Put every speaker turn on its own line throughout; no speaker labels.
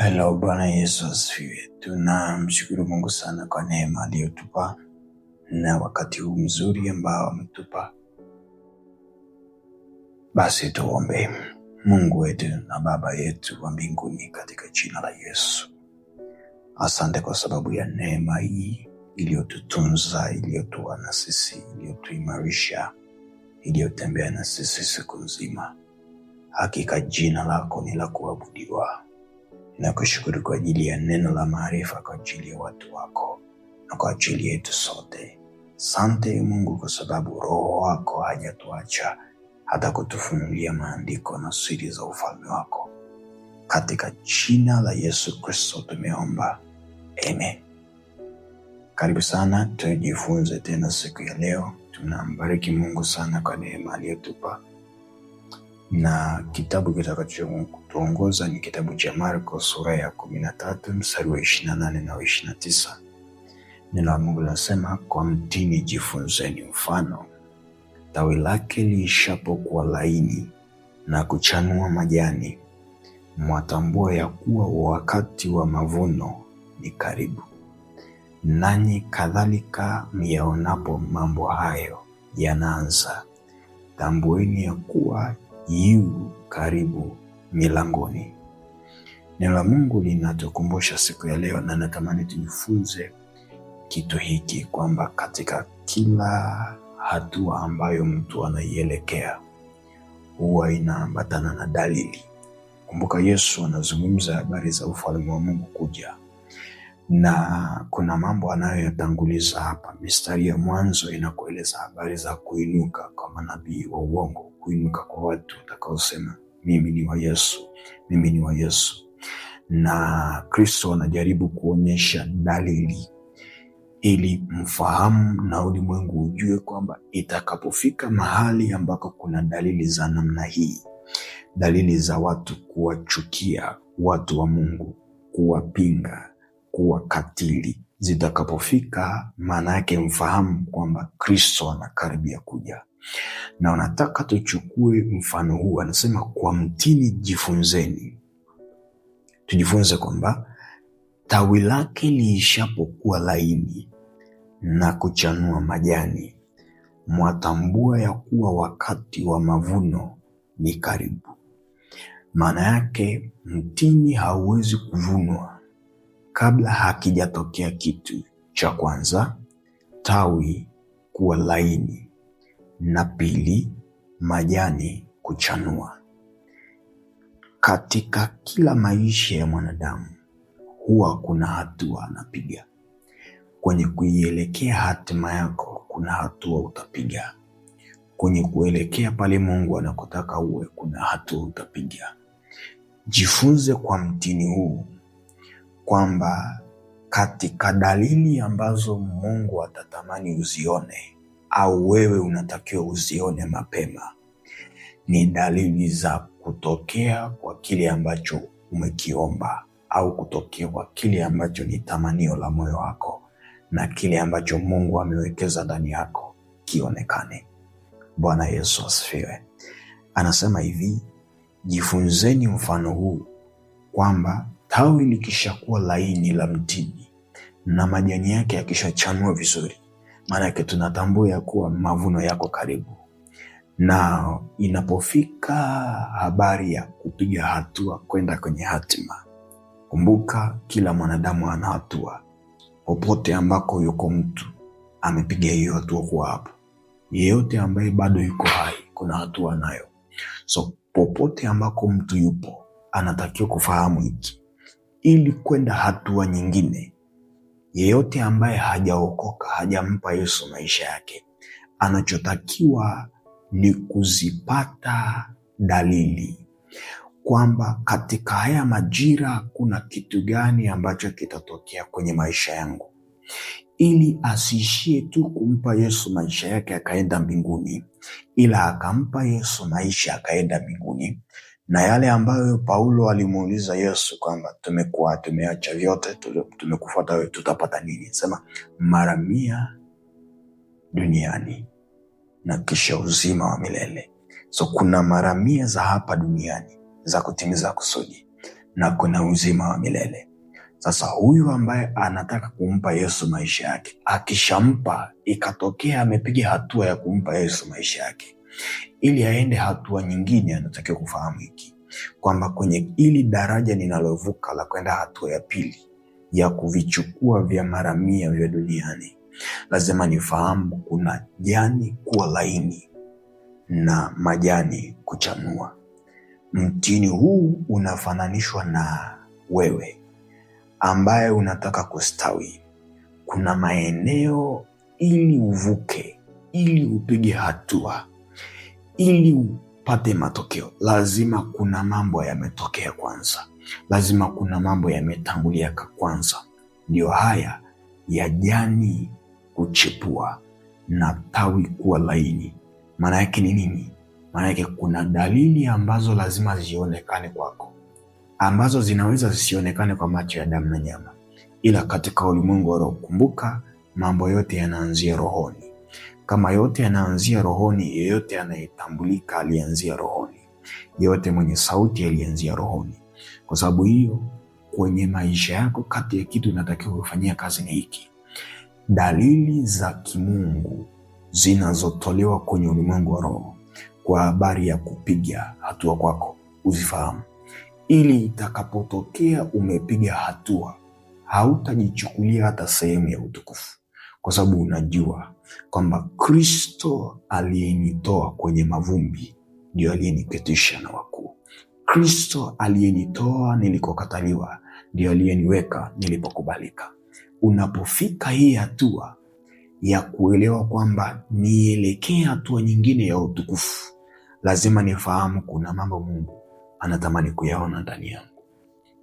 Hello, Bwana Yesu asifiwe. Tunamshukuru Mungu sana kwa neema aliyotupa na wakati huu mzuri ambao ametupa. Basi tuombe. Mungu wetu na Baba yetu wa mbinguni, katika jina la Yesu, asante kwa sababu ya neema hii iliyotutunza, iliyotuwa na sisi, iliyotuimarisha, iliyotembea na sisi siku nzima. Hakika jina lako ni la kuabudiwa. Nakushukuru kwa ajili ya neno la maarifa, kwa ajili ya watu wako na kwa ajili yetu sote. Asante Mungu kwa sababu Roho wako hajatuacha hata kutufunulia maandiko na siri za ufalme wako. Katika jina la Yesu Kristo tumeomba. Amen. Karibu sana, tujifunze tena siku ya leo. Tunambariki Mungu sana kwa neema aliyotupa. Na kitabu kitakachotuongoza ni kitabu cha Marko sura ya 13 mstari wa 28 na 29. Neno la Mungu linasema, kwa mtini jifunzeni mfano, tawi lake liishapokuwa laini na kuchanua majani, mwatambua ya kuwa wakati wa mavuno ni karibu. Nanyi kadhalika myaonapo mambo hayo yanaanza, tambueni ya kuwa yu karibu milangoni. Neno la Mungu linatukumbusha siku ya leo, na natamani tujifunze kitu hiki, kwamba katika kila hatua ambayo mtu anaielekea huwa inaambatana na dalili. Kumbuka Yesu anazungumza habari za ufalme wa Mungu kuja, na kuna mambo anayoyatanguliza hapa. Mistari ya mwanzo inakueleza habari za kuinuka kwa manabii wa uongo, kuinuka kwa watu watakaosema mimi ni wa Yesu, mimi ni wa Yesu. Na Kristo anajaribu kuonyesha dalili ili mfahamu na ulimwengu ujue kwamba itakapofika mahali ambako kuna dalili za namna hii, dalili za watu kuwachukia watu wa Mungu, kuwapinga, kuwakatili, zitakapofika, maana yake mfahamu kwamba Kristo anakaribia kuja. Na unataka tuchukue mfano huu. Anasema kwa mtini jifunzeni. Tujifunze kwamba tawi lake liishapokuwa laini na kuchanua majani, mwatambua ya kuwa wakati wa mavuno ni karibu. Maana yake mtini hauwezi kuvunwa kabla hakijatokea kitu cha kwanza, tawi kuwa laini, na pili, majani kuchanua. Katika kila maisha ya mwanadamu huwa kuna hatua anapiga. Kwenye kuielekea hatima yako kuna hatua utapiga. Kwenye kuelekea pale Mungu anakotaka uwe kuna hatua utapiga. Jifunze kwa mtini huu kwamba katika dalili ambazo Mungu atatamani uzione, au wewe unatakiwa uzione mapema, ni dalili za kutokea kwa kile ambacho umekiomba, au kutokea kwa kile ambacho ni tamanio la moyo wako, na kile ambacho Mungu amewekeza ndani yako kionekane. Bwana Yesu asifiwe. Anasema hivi, jifunzeni mfano huu, kwamba tawi likishakuwa laini la mtini na majani yake yakishachanua vizuri, maana yake tunatambua ya kuwa mavuno yako karibu. Na inapofika habari ya kupiga hatua kwenda kwenye hatima, kumbuka kila mwanadamu ana hatua. Popote ambako yuko mtu amepiga hiyo hatua kwa hapo. Yeyote ambaye bado yuko hai kuna hatua nayo. So popote ambako mtu yupo anatakiwa kufahamu hiki, ili kwenda hatua nyingine. Yeyote ambaye hajaokoka, hajampa Yesu maisha yake, anachotakiwa ni kuzipata dalili kwamba katika haya majira kuna kitu gani ambacho kitatokea kwenye maisha yangu, ili asiishie tu kumpa Yesu maisha yake akaenda mbinguni, ila akampa Yesu maisha akaenda mbinguni. Na yale ambayo Paulo alimuuliza Yesu kwamba tumeacha vyote, tumekufuata wewe, tutapata nini? Sema 100 duniani na kisha uzima wa milele. So kuna 100 za hapa duniani za kutimiza kusudi, na kuna uzima wa milele. Sasa huyu ambaye anataka kumpa Yesu maisha yake, akishampa ikatokea amepiga hatua ya kumpa Yesu maisha yake, ili aende hatua nyingine, anatakiwa kufahamu hiki kwamba kwenye ili daraja ninalovuka la kwenda hatua ya pili ya kuvichukua vya mara 100 vya duniani, lazima nifahamu kuna jani kuwa laini na majani kuchanua. Mtini huu unafananishwa na wewe ambaye unataka kustawi. Kuna maeneo ili uvuke, ili upige hatua, ili upate matokeo, lazima kuna mambo yametokea kwanza, lazima kuna mambo yametangulia kwanza. Ndio haya ya jani kuchipua na tawi kuwa laini. Maana yake ni nini? Maana yake kuna dalili ambazo lazima zionekane kwako, ambazo zinaweza zisionekane kwa macho ya damu na nyama, ila katika ulimwengu wa roho. Kumbuka, mambo yote yanaanzia rohoni. Kama yote yanaanzia rohoni, yeyote anayetambulika alianzia rohoni, yeyote mwenye sauti alianzia rohoni. Kwa sababu hiyo, kwenye maisha yako, kati ya kitu unatakiwa kufanyia kazi ni hiki: dalili za kimungu zinazotolewa kwenye ulimwengu wa roho kwa habari ya kupiga hatua kwako uzifahamu, ili itakapotokea umepiga hatua hautajichukulia hata sehemu ya utukufu, kwa sababu unajua kwamba Kristo aliyenitoa kwenye mavumbi ndio aliyeniketisha na wakuu. Kristo aliyenitoa nilikokataliwa ndio aliyeniweka nilipokubalika. Unapofika hii hatua ya kuelewa kwamba nielekee hatua nyingine ya utukufu, lazima nifahamu kuna mambo Mungu anatamani kuyaona ndani yangu.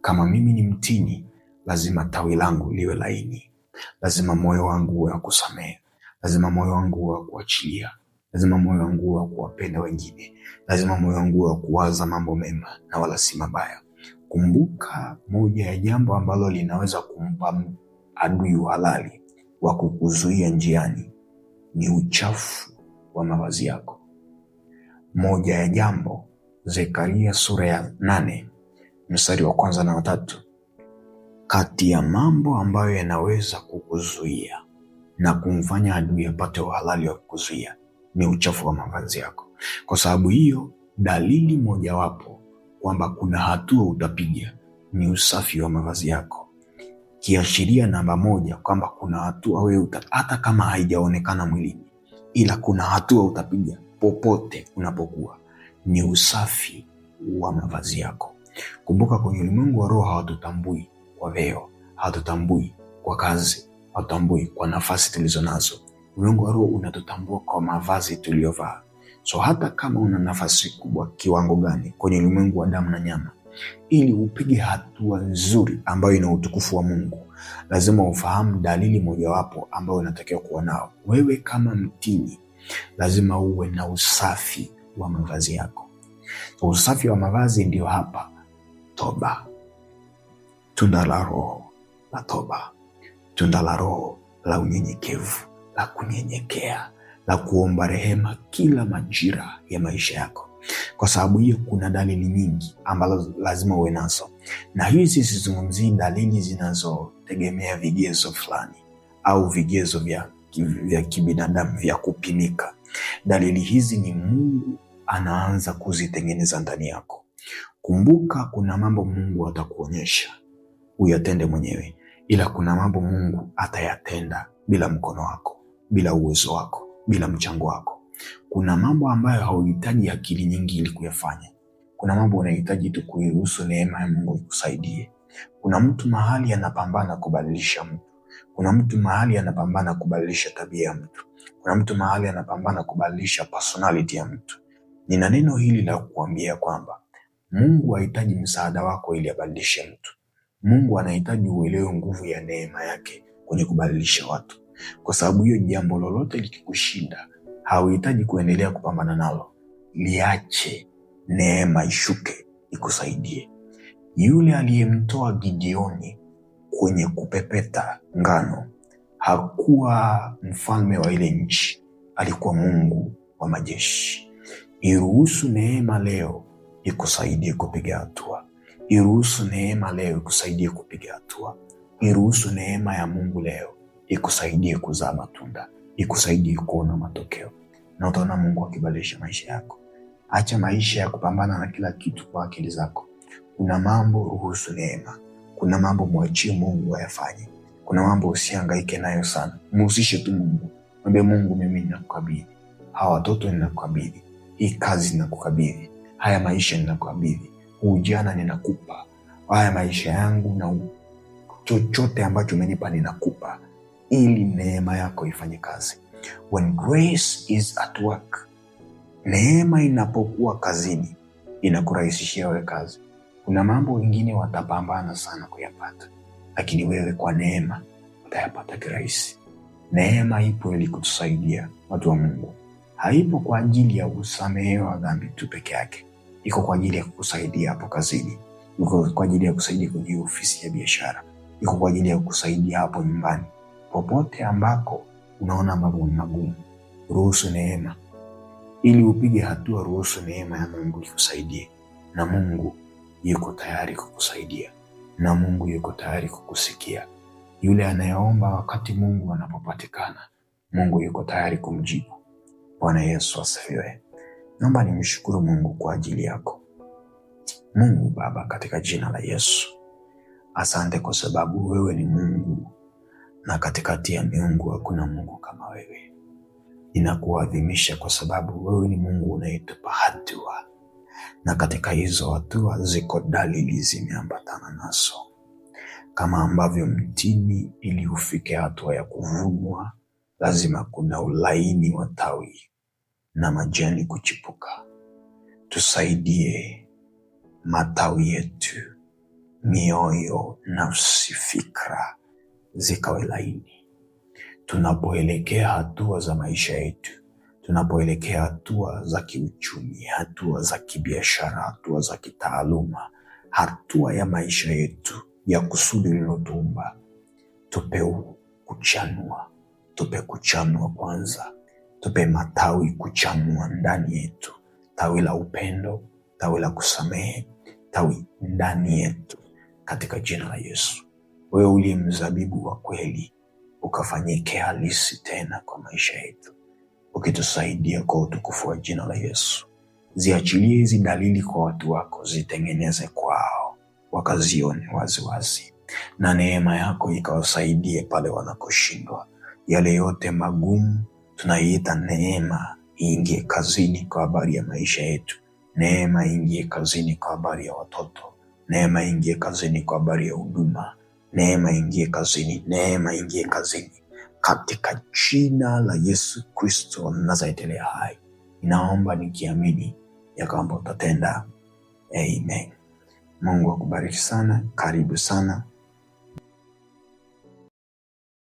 Kama mimi ni mtini, lazima tawi langu liwe laini, lazima moyo wangu uwe wa kusamehe, lazima moyo wangu uwe wa kuachilia, lazima moyo wangu uwe wa kuwapenda wengine, lazima moyo wangu uwe wa kuwaza mambo mema na wala si mabaya. Kumbuka, moja ya jambo ambalo linaweza kumpa adui halali wa kukuzuia njiani ni uchafu wa mavazi yako. Moja ya jambo, Zekaria sura ya 8 mstari wa 1 na 3, kati ya mambo ambayo yanaweza kukuzuia na kumfanya adui apate uhalali wa kukuzuia ni uchafu wa mavazi yako. Kwa sababu hiyo, dalili mojawapo kwamba kuna hatua utapiga ni usafi wa mavazi yako. Kiashiria namba 1 kwamba kuna hatua wewe hata kama haijaonekana mwilini, ila kuna hatua utapiga popote unapokuwa, ni usafi wa mavazi yako. Kumbuka, kwenye ulimwengu wa roho hawatutambui kwa vyeo, hawatutambui kwa kazi, hawatutambui kwa nafasi tulizo nazo. Ulimwengu wa roho unatutambua kwa mavazi tuliyovaa. So hata kama una nafasi kubwa kiwango gani kwenye ulimwengu wa damu na nyama, ili upige hatua nzuri ambayo ina utukufu wa Mungu, lazima ufahamu dalili mojawapo ambayo unatakiwa kuwa nao. Wewe kama mtini, lazima uwe na usafi wa mavazi yako. So usafi wa mavazi ndio hapa toba, tunda la Roho la toba, tunda la Roho la unyenyekevu, la kunyenyekea, la kuomba rehema kila majira ya maisha yako. Kwa sababu hiyo, kuna dalili nyingi ambazo lazima uwe nazo, na hizi sizungumzii dalili zinazotegemea vigezo fulani au vigezo vya kibinadamu vya kupimika. Dalili hizi ni Mungu anaanza kuzitengeneza ndani yako. Kumbuka, kuna mambo Mungu atakuonyesha uyatende mwenyewe, ila kuna mambo Mungu atayatenda bila mkono wako, bila uwezo wako, bila mchango wako. Kuna mambo ambayo hauhitaji akili nyingi ili kuyafanya. Kuna mambo unahitaji tu kuiruhusu neema ya Mungu ikusaidie. Kuna mtu mahali anapambana kubadilisha mtu. Kuna mtu mahali anapambana kubadilisha tabia ya mtu. Kuna mtu mahali anapambana kubadilisha personality ya mtu. Nina neno hili la kukuambia kwamba Mungu hahitaji msaada wako ili abadilishe mtu. Mungu anahitaji uelewe nguvu ya neema yake kwenye kubadilisha watu. Kwa sababu hiyo, jambo lolote likikushinda, hauhitaji kuendelea kupambana nalo. Liache, neema ishuke ikusaidie. Yule aliyemtoa Gideoni kwenye kupepeta ngano hakuwa mfalme wa ile nchi, alikuwa Mungu wa majeshi. Iruhusu neema leo ikusaidie kupiga hatua. Iruhusu neema leo ikusaidie kupiga hatua. Iruhusu neema ya Mungu leo ikusaidie kuzaa matunda, ikusaidie kuona matokeo, na utaona Mungu akibadilisha maisha yako. Acha maisha ya kupambana na kila kitu kwa akili zako. Kuna mambo ruhusu neema. Kuna mambo mwachie Mungu ayafanye. Kuna mambo usihangaike nayo sana. Mhusishe tu Mungu. Mwambie Mungu, mimi ninakukabidhi hawa watoto, ninakukabidhi hii kazi, ninakukabidhi haya maisha, ninakukabidhi huu ujana, ninakupa haya maisha yangu, na chochote ambacho umenipa ninakupa, ili neema yako ifanye kazi. When grace is at work, neema inapokuwa kazini, inakurahisishia wewe kazi. Kuna mambo wengine watapambana sana kuyapata, lakini wewe kwa neema utayapata kirahisi. Neema ipo ili kutusaidia watu wa Mungu. Haipo kwa ajili ya kusamehewa dhambi tu peke yake. Iko kwa ajili ya kukusaidia hapo kazini. Iko kwa ajili ya kusaidia kwenye ofisi ya biashara. Iko kwa ajili ya kukusaidia hapo nyumbani. Popote ambako unaona mambo ni magumu, ruhusu neema. Ili upige hatua, ruhusu neema ya Mungu ikusaidie. Na Mungu yuko tayari kukusaidia. Na Mungu yuko tayari kukusikia. Yule anayeomba wakati Mungu anapopatikana, Mungu yuko tayari kumjibu. Bwana Yesu asifiwe. Naomba nimshukuru Mungu kwa ajili yako. Mungu Baba, katika jina la Yesu, asante kwa sababu wewe ni Mungu, na katikati ya miungu hakuna Mungu kama wewe. Ninakuadhimisha kwa sababu wewe ni Mungu unayetupa hatua, na katika hizo hatua ziko dalili zimeambatana nazo. Kama ambavyo mtini ili ufike hatua ya kuvunwa, lazima kuna ulaini wa tawi na majani kuchipuka. Tusaidie matawi yetu, mioyo, nafsi, fikra zikawe laini. Tunapoelekea hatua za maisha yetu, tunapoelekea hatua za kiuchumi, hatua za kibiashara, hatua za kitaaluma, hatua ya maisha yetu ya kusudi lilotuumba, tupe kuchanua. Tupe kuchanua kwanza. Tupe matawi kuchanua ndani yetu. Tawi la upendo, tawi la kusamehe, tawi ndani yetu, katika jina la Yesu. Wewe uliye mzabibu wa kweli, ukafanyike halisi tena kwa maisha yetu, ukitusaidia kwa utukufu wa jina la Yesu. Ziachilie hizi dalili kwa watu wako, zitengeneze kwao, wakazione waziwazi, na neema yako ikawasaidie pale wanakoshindwa. Yale yote magumu tunaiita neema iingie kazini kwa habari ya maisha yetu. Neema iingie kazini kwa habari ya watoto. Neema iingie kazini kwa habari ya huduma. Neema iingie kazini. Neema iingie kazini. Katika jina la Yesu Kristo Nazareti hai, ninaomba nikiamini ya kwamba utatenda. Amen. Mungu akubariki sana. Karibu sana.